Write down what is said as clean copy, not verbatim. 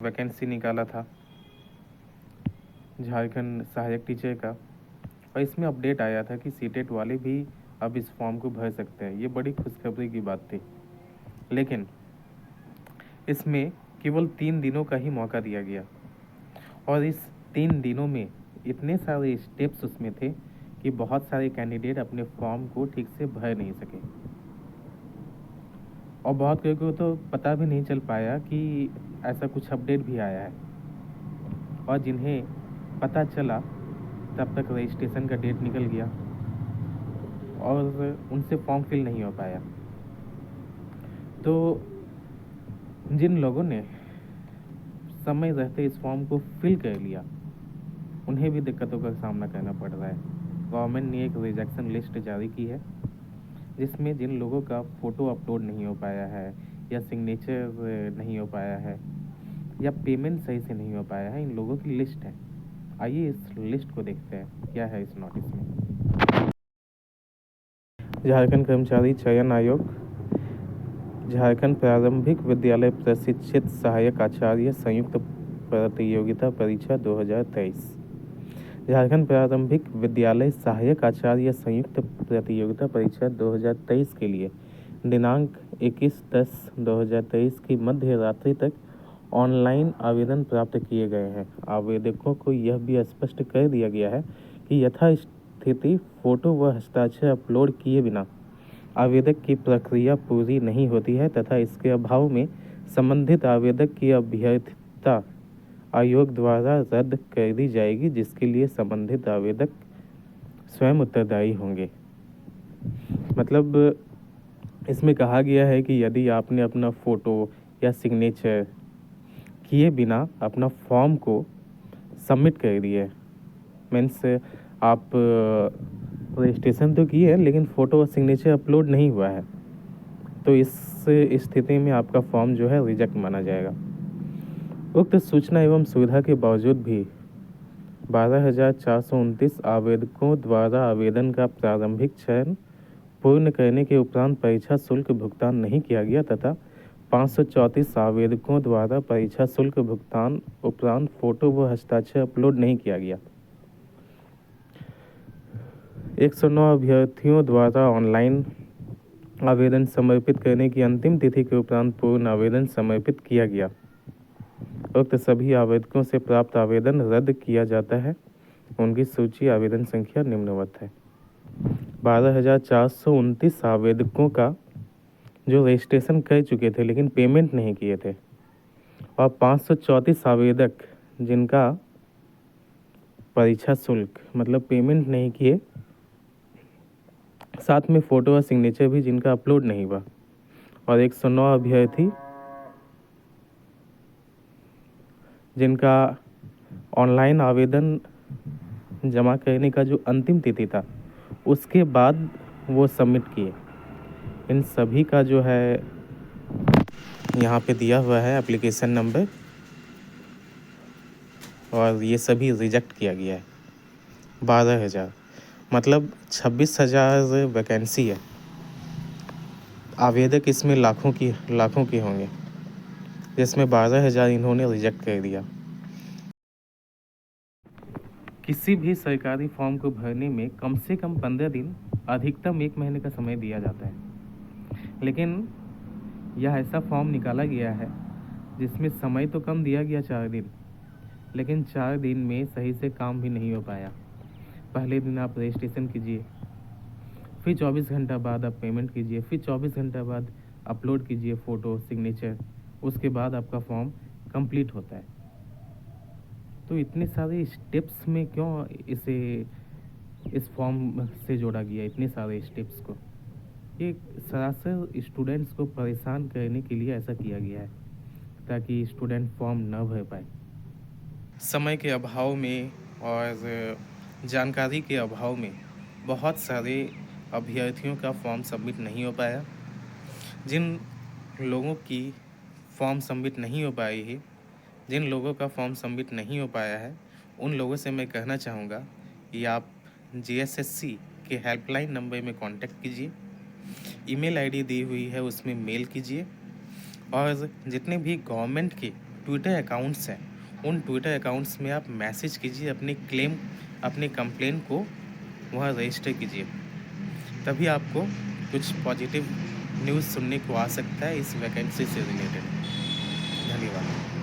Vacancy निकाला था झारखंड सहायक टीचर का, और इसमें अपडेट आया था कि सीटेट वाले भी अब इस फॉर्म को भर सकते हैं। ये बड़ी खुशखबरी की बात थी। लेकिन इसमें केवल 3 दिनों का ही मौका दिया गया, और इस 3 दिनों में इतने सारे स्टेप्स उसमें थे कि बहुत सारे कैंडिडेट अपने फॉर्म को ठीक से भर नहीं सके, और बहुत लोगों को तो पता भी नहीं चल पाया कि ऐसा कुछ अपडेट भी आया है। और जिन्हें पता चला तब तक रजिस्ट्रेशन का डेट निकल गया और उनसे फॉर्म फिल नहीं हो पाया। तो जिन लोगों ने समय रहते इस फॉर्म को फिल कर लिया, उन्हें भी दिक्कतों का सामना करना पड़ रहा है। गवर्नमेंट ने एक रिजेक्शन लिस्ट जारी की है, जिसमें जिन लोगों का फ़ोटो अपलोड नहीं हो पाया है, या सिग्नेचर नहीं हो पाया है, या पेमेंट सही से नहीं हो पाया है, इन लोगों की लिस्ट है। आइए इस लिस्ट को देखते हैं क्या है इस नोटिस में। झारखंड कर्मचारी चयन आयोग, झारखंड प्रारंभिक विद्यालय प्रशिक्षित सहायक आचार्य संयुक्त प्रतियोगिता परीक्षा 2023। झारखंड प्रारंभिक विद्यालय सहायक आचार्य संयुक्त प्रतियोगिता परीक्षा 2023 के लिए दिनांक 21/10/2023 की मध्य रात्रि तक ऑनलाइन आवेदन प्राप्त किए गए हैं। आवेदकों को यह भी स्पष्ट कर दिया गया है कि यथास्थिति फोटो व हस्ताक्षर अपलोड किए बिना आवेदक की प्रक्रिया पूरी नहीं होती है, तथा इसके अभाव में संबंधित आवेदक की अभ्यर्थता आयोग द्वारा रद्द कर दी जाएगी, जिसके लिए संबंधित आवेदक स्वयं उत्तरदायी होंगे। मतलब इसमें कहा गया है कि यदि आपने अपना फ़ोटो या सिग्नेचर किए बिना अपना फॉर्म को सबमिट कर दिए, मीन्स आप रजिस्ट्रेशन तो किए हैं लेकिन फ़ोटो और सिग्नेचर अपलोड नहीं हुआ है, तो इस स्थिति में आपका फॉर्म जो है रिजेक्ट माना जाएगा। उक्त सूचना एवं सुविधा के बावजूद भी 12,429 आवेदकों द्वारा आवेदन का प्रारंभिक चयन पूर्ण करने के उपरांत परीक्षा शुल्क भुगतान नहीं किया गया, तथा 534 आवेदकों द्वारा परीक्षा शुल्क भुगतान उपरांत फोटो व हस्ताक्षर अपलोड नहीं किया गया। 109 अभ्यर्थियों द्वारा ऑनलाइन आवेदन समर्पित करने की अंतिम तिथि के उपरांत पूर्ण आवेदन समर्पित किया गया। उक्त सभी आवेदकों से प्राप्त आवेदन रद्द किया जाता है। उनकी सूची आवेदन संख्या निम्नवत है। 12,429 आवेदकों का जो रजिस्ट्रेशन कर चुके थे लेकिन पेमेंट नहीं किए थे, और 534 आवेदक जिनका परीक्षा शुल्क मतलब पेमेंट नहीं किए, साथ में फ़ोटो और सिग्नेचर भी जिनका अपलोड नहीं हुआ, और 109 अभ्यर्थी जिनका ऑनलाइन आवेदन जमा करने का जो अंतिम तिथि था उसके बाद वो सबमिट किए। इन सभी का जो है यहाँ पे दिया हुआ है एप्लीकेशन नंबर, और ये सभी रिजेक्ट किया गया है। 12,000 मतलब 26,000 वैकेंसी है। आवेदक इसमें लाखों के होंगे, जिसमें 12,000 इन्होंने रिजेक्ट कर दिया। किसी भी सरकारी फॉर्म को भरने में कम से कम 15 दिन, अधिकतम 1 महीने का समय दिया जाता है, लेकिन यह ऐसा फॉर्म निकाला गया है जिसमें समय तो कम दिया गया 4 दिन, लेकिन 4 दिन में सही से काम भी नहीं हो पाया। पहले दिन आप रजिस्ट्रेशन कीजिए, फिर 24 घंटा बाद आप पेमेंट कीजिए, फिर 24 घंटा बाद अपलोड कीजिए फ़ोटो सिग्नेचर, उसके बाद आपका फॉर्म कंप्लीट होता है। तो इतने सारे स्टेप्स में क्यों इस फॉर्म से जोड़ा गया, इतने सारे स्टेप्स को? ये सरासर स्टूडेंट्स को परेशान करने के लिए ऐसा किया गया है, ताकि स्टूडेंट फॉर्म न भर पाए। समय के अभाव में और जानकारी के अभाव में बहुत सारे अभ्यर्थियों का फॉर्म सबमिट नहीं हो पाया। जिन लोगों की फॉर्म सबमिट नहीं हो पाई है, जिन लोगों का फॉर्म सबमिट नहीं हो पाया है, उन लोगों से मैं कहना चाहूँगा कि आप जीएसएससी के हेल्पलाइन नंबर में कांटेक्ट कीजिए, ईमेल आईडी दी हुई है उसमें मेल कीजिए, और जितने भी गवर्नमेंट के ट्विटर अकाउंट्स हैं, उन ट्विटर अकाउंट्स में आप मैसेज कीजिए, अपने कंप्लेंट को वहाँ रजिस्टर कीजिए। तभी आपको कुछ पॉजिटिव न्यूज़ सुनने को आ सकता है इस वैकेंसी से रिलेटेड। धन्यवाद।